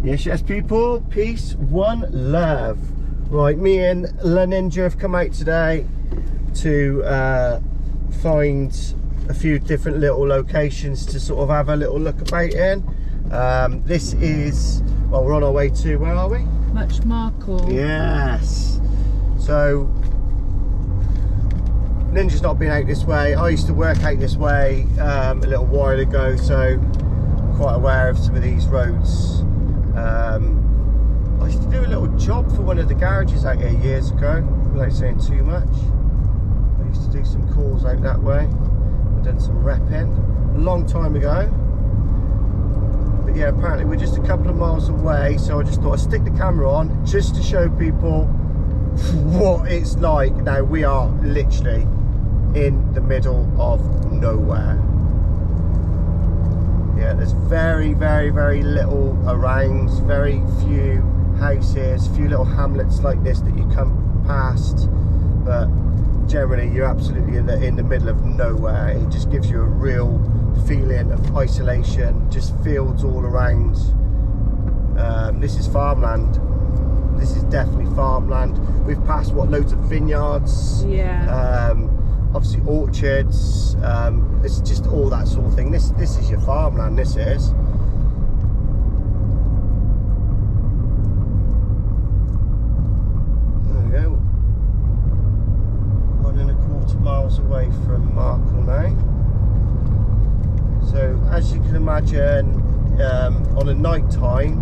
Yes, people, peace, one love. Right, me and La Ninja have come out today to find a few different little locations to sort of have a little look about in. This is, well, we're on our way to, where are we? Marcle. Yes. So, Ninja's not been out this way. I used to work out this way a little while ago, so I'm quite aware of some of these roads. I used to do a little job for one of the garages out here years ago, without saying too much. I used to do some calls out that way. I've done some repping a long time ago. But yeah, apparently we're just a couple of miles away, so I just thought I'd stick the camera on just to show people what it's like. Now, we are literally in the middle of nowhere. Yeah, there's very, very, very little around, very few houses, few little hamlets like this that you come past, but generally you're absolutely in the middle of nowhere. It just gives you a real feeling of isolation, just fields all around. This is farmland. This is definitely farmland. We've passed loads of vineyards. Yeah. Obviously orchards. It's just all that sort of thing. This is your farmland. This is. There we go. 1.25 miles away from Marcle now. So as you can imagine, on a night time,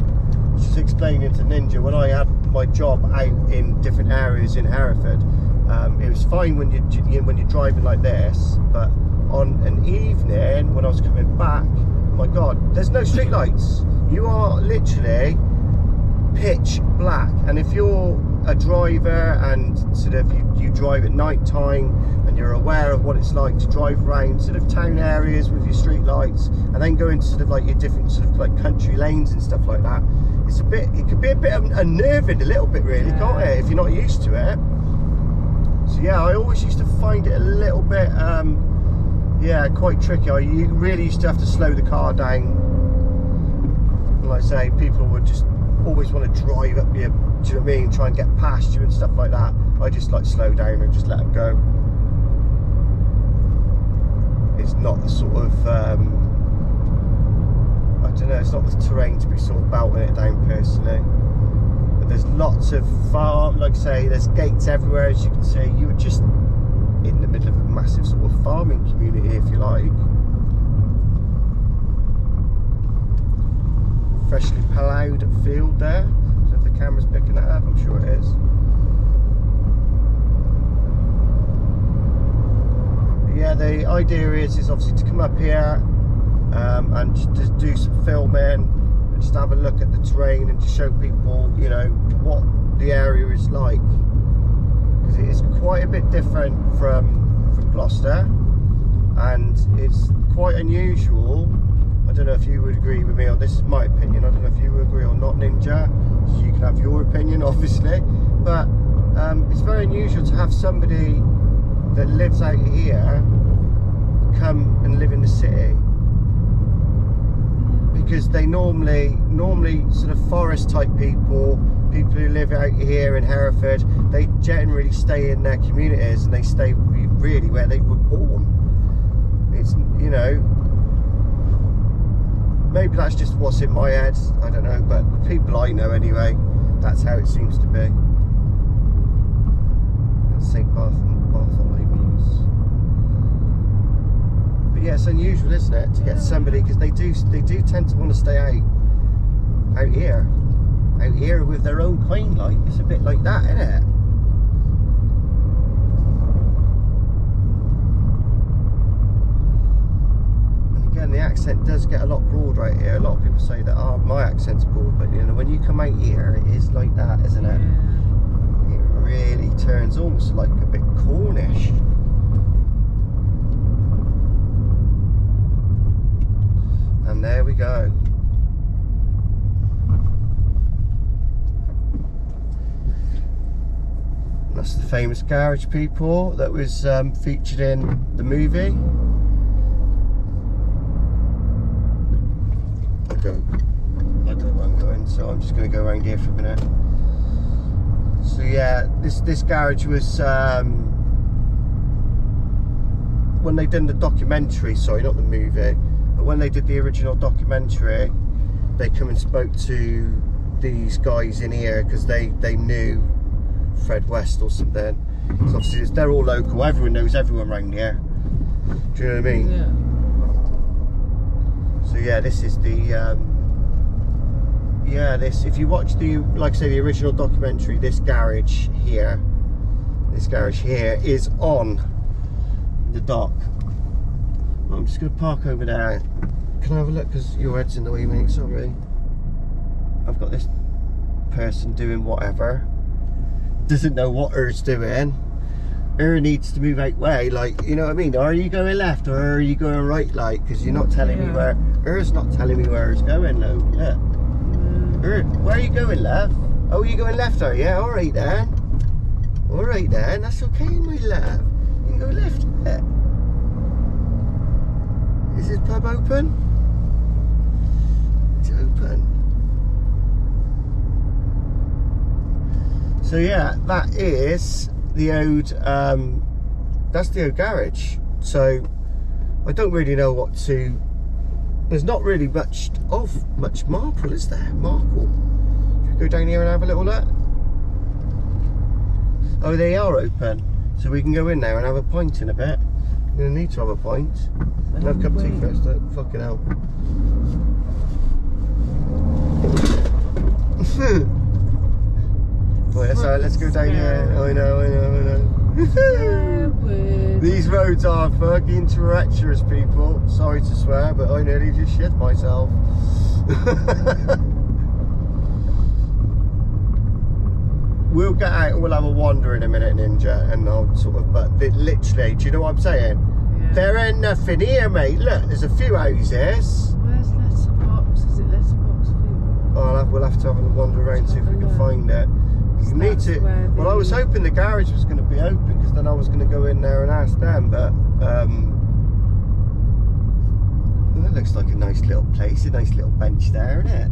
she's explaining to Ninja, when I had my job out in different areas in Hereford, it was fine when you're driving like this, but on an evening when I was coming back, my God, there's no street lights. You are literally pitch black. And if you're a driver and sort of you drive at night time and you're aware of what it's like to drive around sort of town areas with your street lights and then go into sort of like your different sort of like country lanes and stuff like that, it could be a bit unnerving a little bit, really, can't it, if you're not used to it. So yeah, I always used to find it a little bit yeah, quite tricky. I really used to have to slow the car down. And like I say, people would just always want to drive up you, do you know what I mean, try and get past you and stuff like that. I just like slow down and just let them go. It's not the sort of I don't know, it's not the terrain to be sort of belting it down personally. But there's lots of farm, like I say, there's gates everywhere, as you can see. You were just in the middle of a massive sort of farming community, if you like. Freshly ploughed field there. So if the camera's picking that up, I'm sure it is. But yeah, the idea is obviously to come up here and just do some filming and just have a look at the terrain and just show people, you know, what the area is like. Because it is quite a bit different from Gloucester, and it's quite unusual. I don't know if you would agree with me, or this is my opinion. I don't know if you would agree or not, Ninja. So you can have your opinion, obviously. But it's very unusual to have somebody that lives out here come and live in the city, because they normally sort of forest type people who live out here in Hereford, they generally stay in their communities and they stay really where they were born. It's, you know, maybe that's just what's in my head, I don't know, but the people I know anyway, that's how it seems to be. St. Bartholomew's. But yeah, it's unusual, isn't it, to get somebody, because they do tend to want to stay out here with their own kind, like. It's a bit like that, isn't it? Again, the accent does get a lot broad right here. A lot of people say that, oh, my accent's broad, but you know, when you come out here, it is like that, isn't it? It really turns almost like a bit Cornish. And there we go. That's the famous garage, people, that was featured in the movie. I don't know where I'm going, so I'm just going to go around here for a minute. So yeah, this garage was when they did the documentary, sorry, not the movie, but when they did the original documentary, they come and spoke to these guys in here because they knew Fred West or something. So obviously they're all local, everyone knows everyone around here. Do you know what I mean? Yeah. So yeah, this is the this, if you watch the, like I say, the original documentary, this garage here is on the dock. I'm just going to park over there. Can I have a look, because your head's in the way, mate, sorry. I've got this person doing whatever, doesn't know what her's doing. Her needs to move out way, like, you know what I mean? Are you going left or are you going right, like, because you're not telling me where, her's not telling me where her's going, though. Look. Her, where are you going, love? Oh, you going left, are you? Alright then. Alright then, that's okay, my love. You can go left there. Is this pub open? It's open. So yeah, that is the old, that's the old garage. So I don't really know what to, there's not really much Marple, is there? Marcle. Should we go down here and have a little look? Oh, they are open, so we can go in there and have a pint in a bit. We're going to need to have a pint. I'll have a cup of tea first, fucking hell. Right, that's alright, let's go down here. I know. These roads are fucking treacherous, people. Sorry to swear, but I nearly just shit myself. We'll get out and we'll have a wander in a minute, Ninja, and I'll sort of, but literally, do you know what I'm saying? Yeah. There ain't nothing here, mate. Look, there's a few houses. Where's Letterbox? Is it Letterboxfield? Oh, we'll have to have a wander around, see if we can find it. You need to. Well, I was hoping the garage was going to be open, because then I was going to go in there and ask them. But that looks like a nice little place, a nice little bench there, isn't it?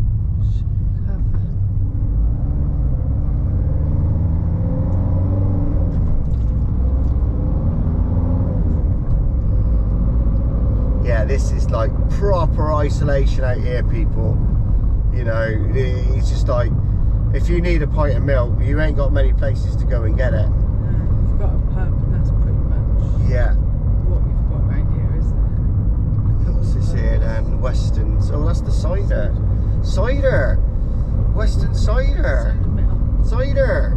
Yeah, this is like proper isolation out here, people. You know, it's just like, if you need a pint of milk, you ain't got many places to go and get it. No, you've got a pub, and that's pretty much what you've got around here, isn't it? What's this here then? Weston's. Oh, that's the cider. Cider! Weston cider! Cider!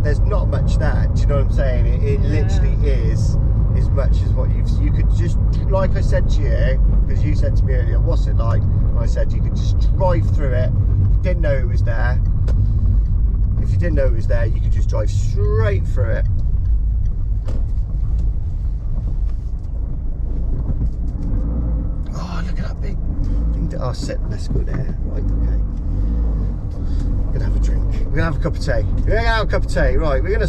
There's not much there, do you know what I'm saying? It literally is as much as what you could just, like I said to you, because you said to me earlier, what's it like? And I said you could just drive through it. If you didn't know it was there, you could just drive straight through it. Oh, look at that big thing. Oh, let's go there. Right, okay. We're gonna have a drink. We're gonna have a cup of tea. Right, we're gonna